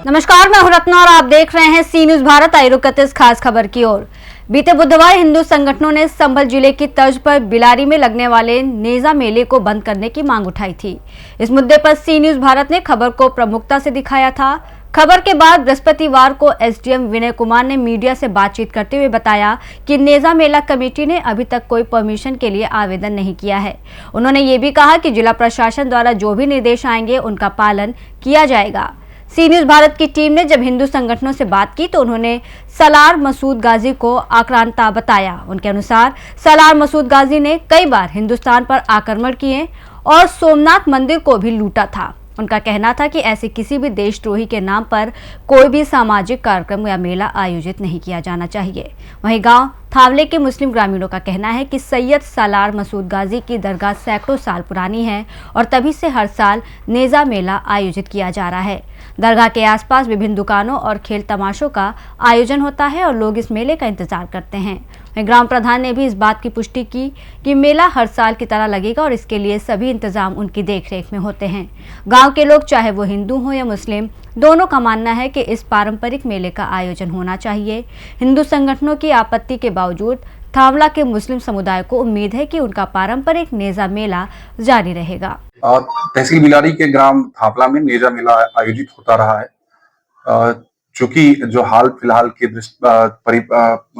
नमस्कार, मैं हूं रत्ना और आप देख रहे हैं सी न्यूज भारत। आई रुक करते इस खास खबर की ओर। बीते बुधवार हिंदू संगठनों ने संभल जिले की तर्ज पर बिलारी में लगने वाले नेजा मेले को बंद करने की मांग उठाई थी। इस मुद्दे पर सी न्यूज भारत ने खबर को प्रमुखता से दिखाया था। खबर के बाद बृहस्पतिवार को एसडीएम विनय कुमार ने मीडिया से बातचीत करते हुए बताया कि नेजा मेला कमेटी ने अभी तक कोई परमिशन के लिए आवेदन नहीं किया है। उन्होंने ये भी कहा कि जिला प्रशासन द्वारा जो भी निर्देश आएंगे उनका पालन किया जाएगा। सी न्यूज भारत की टीम ने जब हिंदू संगठनों से बात की तो उन्होंने सलार मसूद गाजी को आक्रांता बताया। उनके अनुसार सलार मसूद गाजी ने कई बार हिंदुस्तान पर आक्रमण किए और सोमनाथ मंदिर को भी लूटा था। उनका कहना था कि ऐसे किसी भी देशद्रोही के नाम पर कोई भी सामाजिक कार्यक्रम या मेला आयोजित नहीं किया जाना चाहिए। वहीं गांव थावले के मुस्लिम ग्रामीणों का कहना है कि सैयद सलार मसूद गाजी की दरगाह सैकड़ों साल पुरानी है और तभी से हर साल नेजा मेला आयोजित किया जा रहा है। दरगाह के आसपास विभिन्न दुकानों और खेल तमाशों का आयोजन होता है और लोग इस मेले का इंतजार करते हैं। ग्राम प्रधान ने भी इस बात की पुष्टि की कि मेला हर साल की तरह लगेगा और इसके लिए सभी इंतजाम उनकी देखरेख में होते हैं। गांव के लोग चाहे वो हिंदू हो या मुस्लिम, दोनों का मानना है कि इस पारंपरिक मेले का आयोजन होना चाहिए। हिंदू संगठनों की आपत्ति के बावजूद थावला के मुस्लिम समुदाय को उम्मीद है कि उनका पारंपरिक नेजा मेला जारी रहेगा। तहसील बिलारी के ग्राम थापला में नेजा मेला आयोजित होता रहा है। चूंकि जो हाल फिलहाल के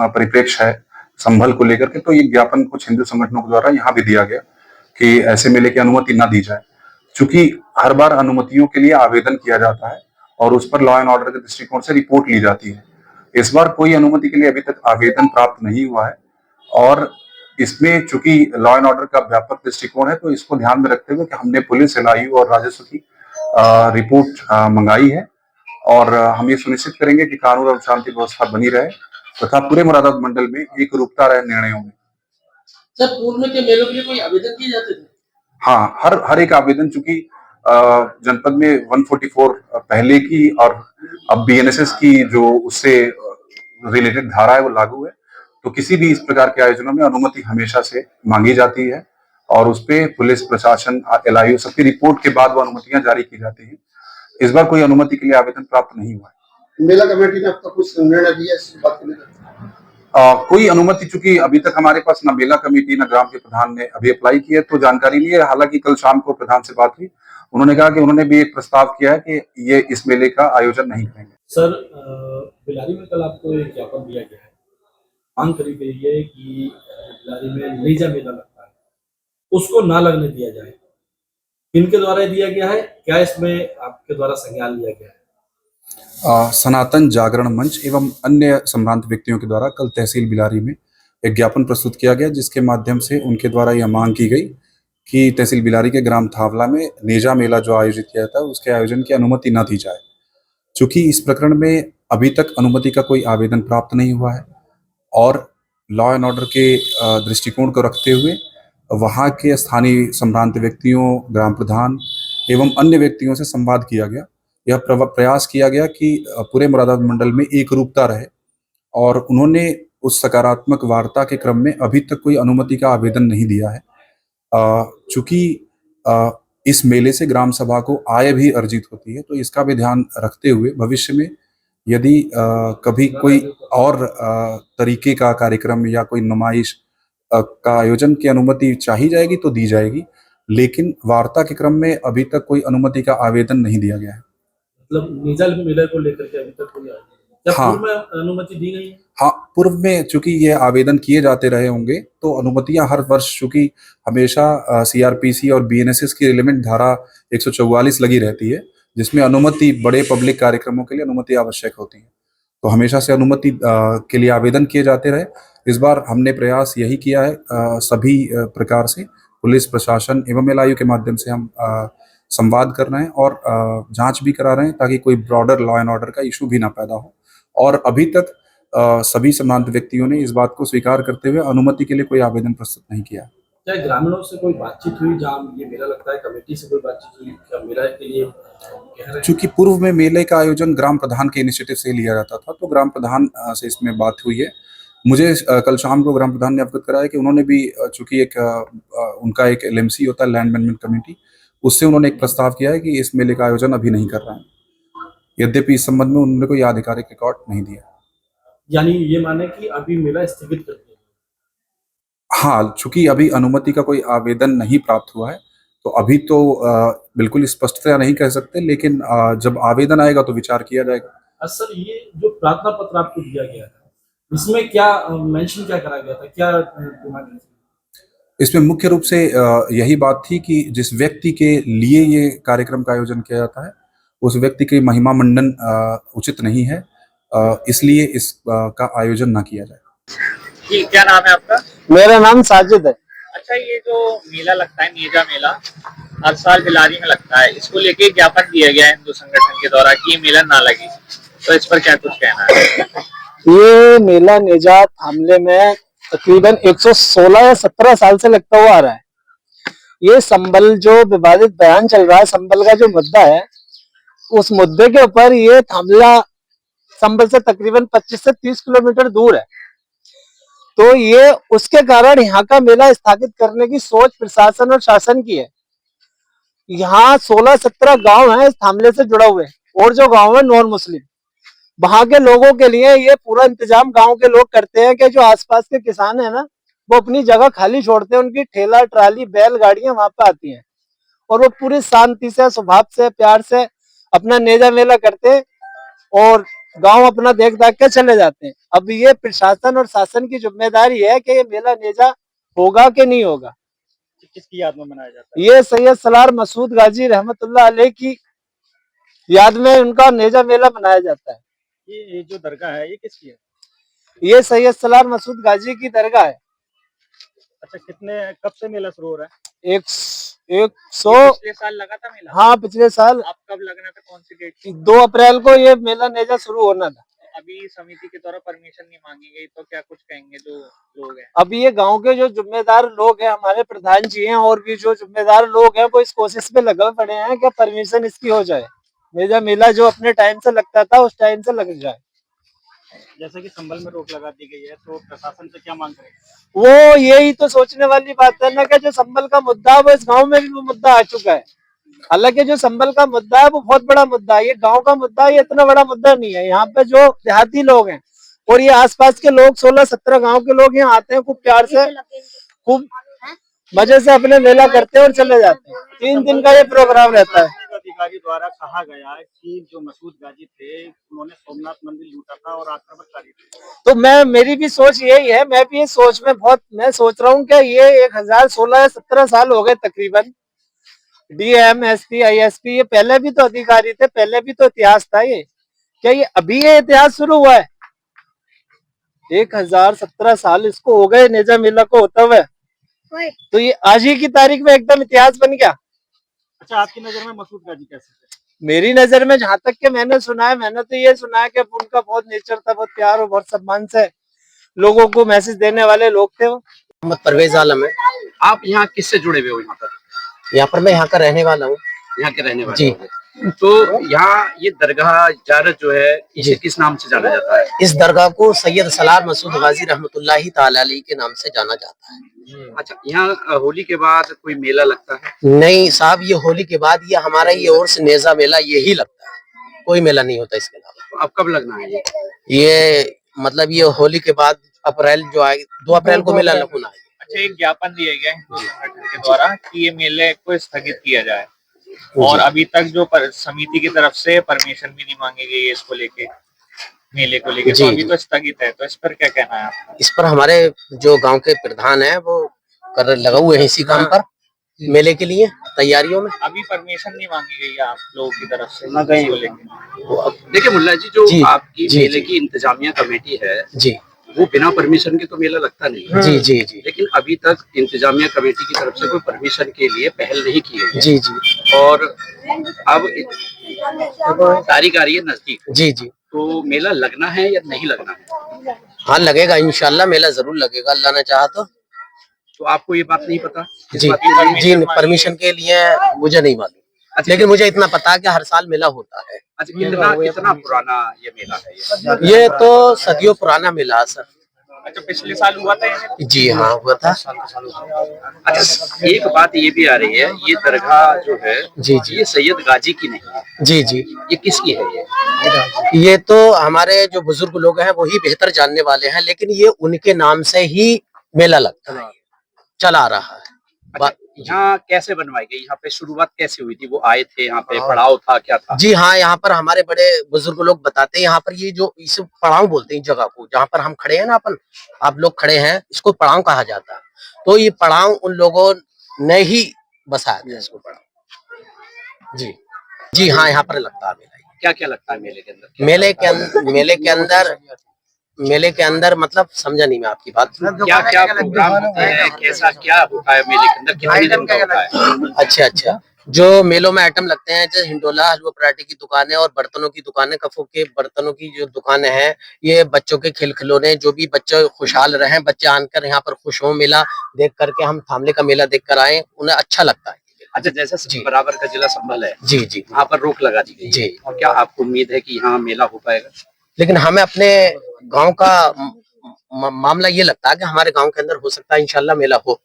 परिप्रेक्ष्य है संभल को लेकर के, तो ये ज्ञापन कुछ हिंदू संगठनों के द्वारा यहाँ भी दिया गया कि ऐसे मेले की अनुमति न दी जाए। चूंकि हर बार अनुमतियों के लिए आवेदन किया जाता है और उस पर लॉ एंड ऑर्डर के दृष्टिकोण से रिपोर्ट ली जाती है। इस बार कोई अनुमति के लिए अभी तक आवेदन प्राप्त नहीं हुआ है और इसमें चूंकि लॉ एंड ऑर्डर का व्यापक दृष्टिकोण है, तो इसको ध्यान में रखते हुए कि हमने पुलिस, एलआईयू और राजस्व की रिपोर्ट मंगाई है और हम ये सुनिश्चित करेंगे कि कानून और शांति व्यवस्था बनी रहे तथा पूरे मुरादाबाद मंडल में एक रूपता रहे निर्णयों में। सर, पूर्व में के मेलों के लिए कोई आवेदन किए जाते थे? हाँ, हर एक आवेदन, चूंकि जनपद में 144 पहले की और अब बीएनएसएस की जो उससे रिलेटेड धारा है वो लागू है, तो किसी भी इस प्रकार के आयोजनों में अनुमति हमेशा से मांगी जाती है और उस पे पुलिस प्रशासन, एलआईयू सबकी रिपोर्ट के बाद वो अनुमतियां जारी की जाती हैं। इस बार कोई अनुमति के लिए आवेदन प्राप्त नहीं हुआ है। मेला कमेटी ने अब तक कुछ निर्णय लिया इस बात को लेकर? कोई अनुमति, चूंकि अभी तक हमारे पास न मेला कमेटी न ग्राम के प्रधान ने अभी अप्लाई किया तो जानकारी नहीं है। हालांकि कल शाम को प्रधान से बात हुई, उन्होंने कहा कि उन्होंने भी एक प्रस्ताव किया है कि ये इस मेले का आयोजन नहीं करेंगे। सर, बिलारी में कल आपको एक ज्ञापन दिया गया है, मांग करी गई है कि बिलारी में नेजा मेला लगता है, उसको ना लगने दिया जाए। किनके द्वारा दिया गया है, क्या इसमें आपके द्वारा संज्ञान लिया गया है? सनातन जागरण मंच एवं अन्य संभ्रांत व्यक्तियों के द्वारा कल तहसील बिलारी में एक ज्ञापन प्रस्तुत किया गया, जिसके माध्यम से उनके द्वारा यह मांग की गई कि तहसील बिलारी के ग्राम थावला में नेजा मेला जो आयोजित किया था उसके आयोजन की अनुमति न दी जाए। चूंकि इस प्रकरण में अभी तक अनुमति का कोई आवेदन प्राप्त नहीं हुआ है और लॉ एंड ऑर्डर के दृष्टिकोण को रखते हुए वहाँ के स्थानीय संभ्रांत व्यक्तियों, ग्राम प्रधान एवं अन्य व्यक्तियों से संवाद किया गया। यह प्रयास किया गया कि पूरे मुरादाबाद मंडल में एक रूपता रहे और उन्होंने उस सकारात्मक वार्ता के क्रम में अभी तक कोई अनुमति का आवेदन नहीं दिया है। चूंकि इस मेले से ग्राम सभा को आय भी अर्जित होती है, तो इसका भी ध्यान रखते हुए भविष्य में यदि कभी कोई और तरीके का कार्यक्रम या कोई नुमाइश का आयोजन की अनुमति चाही जाएगी तो दी जाएगी, लेकिन वार्ता के क्रम में अभी तक कोई अनुमति का आवेदन नहीं दिया गया है। मतलब नेजा मेले को लेकर के अभी तक कोई हाँ, पूर्व में अनुमति दी गई है? हाँ, पूर्व में चूंकि ये आवेदन किए जाते रहे होंगे तो अनुमतियां हर वर्ष, चूंकि हमेशा सीआरपीसी और बीएनएसएस की रिलेवेंट धारा 144 लगी रहती है, जिसमें अनुमति बड़े पब्लिक कार्यक्रमों के लिए अनुमति आवश्यक होती है, तो हमेशा से अनुमति के लिए आवेदन किए जाते रहे। इस बार हमने प्रयास यही किया है, सभी प्रकार से पुलिस प्रशासन एवं एलआईयू के माध्यम से हम संवाद कर रहे हैं और जांच भी करा रहे हैं ताकि कोई ब्रॉडर लॉ एंड ऑर्डर का इशू भी ना पैदा हो। और अभी तक सभी संबंधित व्यक्तियों ने इस बात को स्वीकार करते हुए अनुमति के लिए कोई आवेदन प्रस्तुत नहीं किया। क्या ग्रामीणों से कोई बातचीत हुई जहाँ ये मेला लगता है, कमेटी से कोई बातचीत हुई? क्या मेला के लिए कह रहे हैं? चूंकि पूर्व में मेले का आयोजन ग्राम प्रधान के इनिशिएटिव से लिया जाता था, तो ग्राम प्रधान से इसमें बात हुई है। मुझे कल शाम को ग्राम प्रधान ने अवगत कराया कि उन्होंने भी, चूंकि एक उनका एक एलएमसी होता है, लैंड मैनेजमेंट कमेटी, उससे उन्होंने एक प्रस्ताव किया है कि इस मेले का आयोजन अभी नहीं कर रहे हैं। यद्यपि इस संबंध में उन्होंने कोई आधिकारिक रिकॉर्ड नहीं दिया। यानी ये माने कि अभी मेला स्थगित कर दिया। हाँ, चूंकि अभी अनुमति का कोई आवेदन नहीं प्राप्त हुआ है, तो अभी तो बिल्कुल स्पष्टता नहीं कह सकते, लेकिन जब आवेदन आएगा तो विचार किया जाएगा। सर, ये जो प्रार्थना पत्र आपको दिया गया था, इसमें क्या मेंशन क्या करा गया था, क्या डिमांड थी? इसमें मुख्य रूप से यही बात थी कि जिस व्यक्ति के लिए ये कार्यक्रम का आयोजन किया जाता है, उस व्यक्ति की महिमा मंडन उचित नहीं है, इसलिए इस का आयोजन ना किया जाए। जी, क्या नाम है आपका? मेरा नाम साजिद है। अच्छा, ये जो मेला लगता है नेजा मेला, हर साल बिलारी में लगता है, इसको लेके ज्ञापन दिया गया है हिंदू संगठन के द्वारा कि ये मेला ना लगे, तो इस पर क्या कुछ कहना है? ये मेला निजात हमले में तकरीबन 116 या 17 साल से लगता हुआ आ रहा है। ये संबल जो विवादित बयान चल रहा है, संबल का जो मुद्दा है, उस मुद्दे के ऊपर ये थामला संबल से तकरीबन 25 से 30 किलोमीटर दूर है। तो ये उसके कारण यहाँ का मेला स्थगित करने की सोच प्रशासन और शासन की है। यहाँ 16-17 गांव हैं इस थामले से जुड़े हुए, और जो गांव है नॉन मुस्लिम, वहां के लोगों के लिए ये पूरा इंतजाम गांव के लोग करते हैं कि जो आसपास के किसान है ना, वो अपनी जगह खाली छोड़ते हैं, उनकी ठेला ट्राली बैल गाड़ियां वहां पे आती हैं और वो पूरी शांति से, स्वभाव से, प्यार से अपना नेजा मेला करते हैं और गांव अपना देख दाख के चले जाते हैं। अब ये प्रशासन और शासन की जिम्मेदारी है कि ये मेला नेजा होगा कि नहीं होगा। किसकी याद में मनाया जाता है? ये सैयद सलार मसूद गाजी रहमतुल्लाह अलैह की याद में उनका नेजा मेला मनाया जाता है। ये जो दरगाह है, ये किसकी है? ये सैयद सलार मसूद गाजी की दरगाह है। अच्छा, कब से मेला शुरू हो रहा है? एक ये 100 पिछले साल लगा था मेला? हाँ, पिछले साल आप कब लगना था, कौन सी डेट थी? 2 अप्रैल को ये मेला नेजा शुरू होना था। अभी समिति के द्वारा परमिशन नहीं मांगी गई, तो क्या कुछ कहेंगे जो लोग हैं? अभी ये गांव के जो जिम्मेदार लोग हैं, हमारे प्रधान जी हैं और भी जो जिम्मेदार लोग हैं, वो इस कोशिश पे लगे पड़े हैं कि परमिशन इसकी हो जाए, नेजा मेला जो अपने टाइम से लगता था उस टाइम से लग जाए। जैसे कि संबल में रोक लगा दी गई है, तो प्रशासन से क्या मांग करेंगे? वो यही तो सोचने वाली बात है ना कि जो संबल का मुद्दा है वो इस गांव में भी वो मुद्दा आ चुका है। हालांकि जो संबल का मुद्दा है वो बहुत बड़ा मुद्दा है, ये गांव का मुद्दा है, ये इतना बड़ा मुद्दा नहीं है। यहाँ पे जो देहाती लोग हैं और ये आसपास के लोग 16-17 गांव के लोग यहाँ आते हैं, खूब प्यार से, खूब मजे से अपने मेला करते हैं और चले जाते हैं। 3 दिन का ये प्रोग्राम रहता है। अधिकारी द्वारा कहा गया कि जो मसूद गाजी थे, उन्होंने सोमनाथ मंदिर लूटा था और आक्रमणकारी थे। तो मेरी भी सोच यही है, मैं भी इस सोच में मैं सोच रहा हूँ कि ये 1016 या 17 साल हो गए तकरीबन। डीएम, एसपी, आईएसपी, ये पहले भी तो अधिकारी थे, पहले भी तो इतिहास था। ये क्या ये अभी ये इतिहास शुरू हुआ है? 1017 साल इसको हो गए नेजा मेला को होता हुआ, तो ये आज ही की तारीख में एकदम इतिहास बन गया। अच्छा, आपकी नजर में मसूद गाजी कैसे थे? मेरी नजर में जहां तक के मैंने सुना है, मैंने तो ये सुना है कि उनका बहुत नेचर था, बहुत प्यार और बहुत सम्मान से लोगों को मैसेज देने वाले लोग थे वो। मोहम्मद परवेज आलम है। आप यहाँ किससे जुड़े हुए हो? यहाँ पर मैं यहाँ का रहने वाला हूँ। यहाँ के रहने वाले जी। हो। तो यहाँ ये दरगाह ज़ियारत जो है, इसे किस नाम से जाना जाता है? इस दरगाह को सैयद सलार मसूद गाजी रहमतुल्लाही ताला अलैह के नाम से जाना जाता है। अच्छा, यहाँ होली के बाद कोई मेला लगता है? नहीं साहब, ये होली के बाद ये हमारा ये और से नेजा मेला यही लगता है, कोई मेला नहीं होता इसके अलावा। तो अब कब लगना है ये मतलब ये होली के बाद अप्रैल जो आए 2 अप्रैल को मेला होना है। अच्छा, एक ज्ञापन दिया गया हिंदू संगठन के द्वारा कि ये मेले को स्थगित किया जाए, और अभी तक जो समिति की तरफ से परमिशन भी नहीं मांगी गई है इसको लेके, मेले को लेके, तो अभी तो स्थगित है, तो इस पर क्या कहना है आपका? इस पर हमारे जो गांव के प्रधान हैं वो लगा हुए हैं इसी काम पर, मेले के लिए तैयारियों में। अभी परमिशन नहीं मांगी गई है आप लोगों की तरफ से इसको लेके? देखिए मुल्ला जी, जो आपकी मेले की इंतजामिया कमेटी है जी, वो बिना परमिशन के तो मेला लगता नहीं है। जी जी जी। लेकिन अभी तक इंतजामिया कमेटी की तरफ से कोई परमिशन के लिए पहल नहीं की गई है। जी जी। और अब तारीख आ रही है नजदीक। जी जी। तो मेला लगना है या नहीं लगना है? हाँ लगेगा, इंशाल्लाह मेला जरूर लगेगा, अल्लाह ने चाहा तो। तो आपको ये बात नहीं पता? जी जी, परमिशन के लिए मुझे नहीं मालूम। अच्छा, लेकिन मुझे इतना पता है कि हर साल मेला होता है। अच्छा, कितना पुराना ये मेला है? ये तो सदियों पुराना मेला है सर। अच्छा, पिछले साल हुआ था ये? जी हाँ, हुआ था। अच्छा, एक बात ये भी आ रही है, ये दरगाह जो है जी जी ये सैयद गाजी की नहीं है, जी जी। ये किसकी है ये? ये तो हमारे जो बुजुर्ग लोग हैं वही बेहतर जानने वाले हैं, लेकिन ये उनके नाम से ही मेला लगता है, चला आ रहा है। अच्छा, यहाँ कैसे बनवाई गई? यहाँ पे शुरुआत कैसे हुई थी? वो आए थे यहाँ पे, पड़ाव था, क्या था? जी हाँ, यहाँ पर हमारे बड़े बुजुर्ग लोग बताते हैं, यहाँ पर ये जो इसे पड़ाव बोलते हैं, जगह को जहाँ पर हम खड़े हैं ना, आप लोग खड़े हैं, इसको पड़ाव कहा जाता है। तो ये पड़ाव उन लोगों ने ही बसाया था इसको पड़ाव। जी जी हाँ, यहाँ पर लगता है मेला। क्या क्या लगता है मेले के अंदर? मेले के अंदर मतलब समझा नहीं मैं आपकी बात। क्या क्या प्रोग्राम होते हैं, कैसा क्या होता है मेले के अंदर, कितने दिन का होता है? अच्छा, जो मेलों में आइटम लगते हैं, जैसे हिंडोला, हलवा पराठे की दुकानें और बर्तनों की दुकानें, कफों के बर्तनों की जो दुकानें हैं, ये बच्चों के खेल खिलौने, जो भी बच्चे खुशहाल रहें, बच्चे आकर यहाँ पर खुश हो, मेला देख करके, हम थामले का मेला देख कर आए, उन्हें अच्छा लगता है। अच्छा, जैसे बराबर का जिला संभल है, जी जी, वहाँ पर रोक लगा दी गई जी। और क्या आपको उम्मीद है कि यहाँ मेला हो पाएगा? लेकिन हमें अपने गांव का मामला ये लगता है कि हमारे गांव के अंदर हो सकता है इंशाल्लाह मेला हो।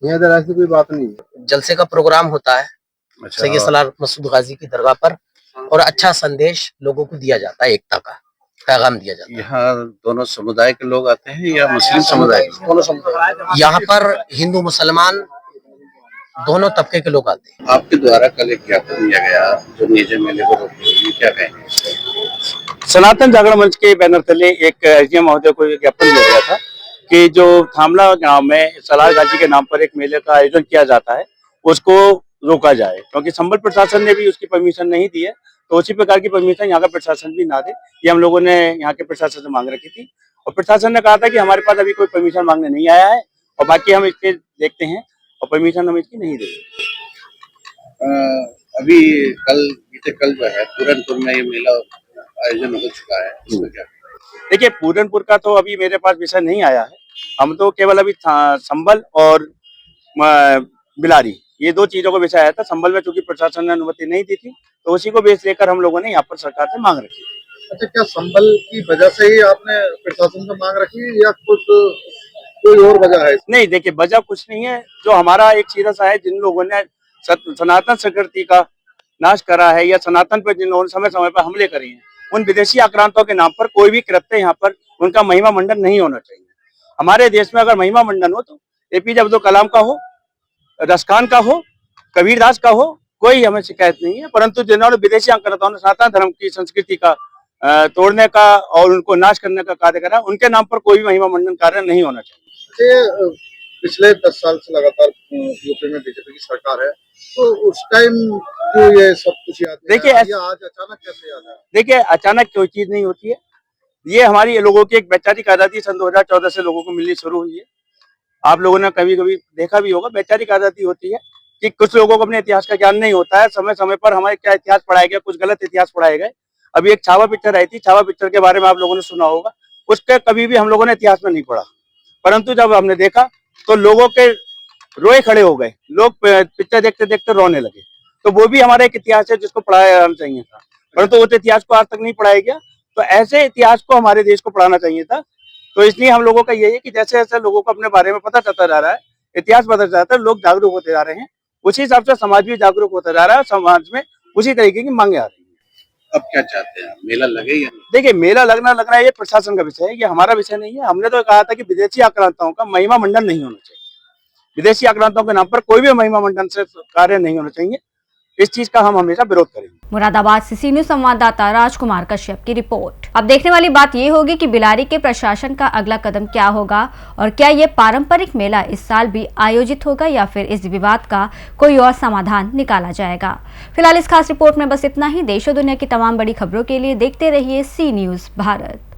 इधर ऐसी कोई बात नहीं है। जलसे का प्रोग्राम होता है सैयद सलार मसूद गाजी की दरगाह पर, और अच्छा संदेश लोगों को दिया जाता है, एकता का पैगाम दिया जाता है। यहाँ दोनों समुदाय के लोग आते हैं या मुस्लिम समुदाय के? दोनों समुदाय, यहाँ पर हिंदू मुसलमान दोनों तबके के लोग आते हैं। आपके द्वारा कल एक ज्ञापन दिया गया जो नेजा मेले को रोकने के लिए, क्या कहेंगे? सनातन जागरण मंच के बैनर तले एक एसडीएम महोदय को ज्ञापन दिया गया था कि जो थामला गांव में सलार गाजी के नाम पर एक मेले का आयोजन किया जाता है उसको रोका जाए, क्योंकि संबल प्रशासन ने भी उसकी परमिशन नहीं दी है, तो उसी प्रकार की परमिशन यहाँ का प्रशासन भी ना दे, ये हम लोगों ने यहाँ के प्रशासन से मांग रखी थी। और प्रशासन ने कहा था कि हमारे पास अभी कोई परमिशन मांगने नहीं आया है और बाकी हम इसके देखते हैं, और परमिशन हम इसकी नहीं देते। अभी बीते कल जो है पूरनपुर में ये मेला आयोजन हो चुका है, इसमें क्या? देखिए, पूरनपुर का तो अभी मेरे पास विषय नहीं आया है, हम तो केवल अभी संबल और बिलारी, ये दो चीजों को विषय आया था। संबल में चूंकि प्रशासन ने अनुमति नहीं दी थी, तो उसी को बेस लेकर हम लोगों ने यहाँ पर सरकार से मांग रखी। अच्छा, क्या संबल की वजह से ही आपने प्रशासन से मांग रखी या कुछ कोई और वजह है? नहीं, देखिए, वजह कुछ नहीं है। जो हमारा एक सीधा सा है, जिन लोगों ने सनातन संस्कृति का नाश करा है या सनातन पर जिन लोगों ने समय समय पर हमले करे हैं, उन विदेशी आक्रांतों के नाम पर कोई भी कृत्य यहाँ पर उनका महिमा मंडन नहीं होना चाहिए। हमारे देश में अगर महिमा मंडन हो तो एपीजे अब्दुल कलाम का हो, रसखान का हो, कबीरदास का हो, कोई हमें शिकायत नहीं है। परंतु जिन्होंने विदेशी आक्रांताओं ने सनातन धर्म की संस्कृति का तोड़ने का और उनको नाश करने का कार्य करा, उनके नाम पर कोई भी महिमा मंडन कार्य नहीं होना चाहिए। पिछले 10 साल से लगातार यूपी में बीजेपी की सरकार है, तो उस टाइम क्यों ये सब कुछ याद है? देखिए, आज अचानक कैसे याद है? देखिए, अचानक कोई चीज नहीं होती है, ये हमारी लोगों की एक वैचारिक आजादी सन 2014 से लोगों को मिलनी शुरू हुई है। आप लोगों ने कभी कभी देखा भी होगा, वैचारिक आजादी होती है कि कुछ लोगों को अपने इतिहास का ज्ञान नहीं होता है, समय समय पर हमारे क्या इतिहास पढ़ाए गए, कुछ गलत इतिहास पढ़ाए गए। अभी एक छावा पिक्चर आई थी, छावा पिक्चर के बारे में आप लोगों ने सुना होगा, उसके कभी भी हम लोगों ने इतिहास में नहीं पढ़ा, परंतु जब हमने देखा तो लोगों के रोए खड़े हो गए, लोग पिक्चर देखते देखते रोने लगे। तो वो भी हमारा एक इतिहास है जिसको पढ़ाया जाना चाहिए था, परंतु उस इतिहास को आज तक नहीं पढ़ाया गया। तो ऐसे इतिहास को हमारे देश को पढ़ाना चाहिए था। तो इसलिए हम लोगों का यही है कि जैसे जैसे लोगों को अपने बारे में पता चलता जा रहा है, इतिहास पता चलता है, लोग जागरूक होते जा रहे हैं, उसी हिसाब से समाज भी जागरूक होता जा रहा है, समाज में उसी तरीके की मांगे आ रही है। अब क्या चाहते हैं, मेला लगे या नहीं? देखिए, मेला लगना ये प्रशासन का विषय है, ये हमारा विषय नहीं है। हमने तो कहा था कि विदेशी आक्रांताओं का महिमा मंडन नहीं होना चाहिए, विदेशी आक्रांताओं के नाम पर कोई भी महिमा मंडन से कार्य नहीं होना चाहिए। इस चीज का हम हमेशा विरोध करेंगे। मुरादाबाद से सी न्यूज़ संवाददाता राजकुमार कश्यप की रिपोर्ट। अब देखने वाली बात ये होगी कि बिलारी के प्रशासन का अगला कदम क्या होगा और क्या ये पारंपरिक मेला इस साल भी आयोजित होगा या फिर इस विवाद का कोई और समाधान निकाला जाएगा। फिलहाल इस खास रिपोर्ट में बस इतना ही। देश और दुनिया की तमाम बड़ी खबरों के लिए देखते रहिए सी न्यूज़ भारत।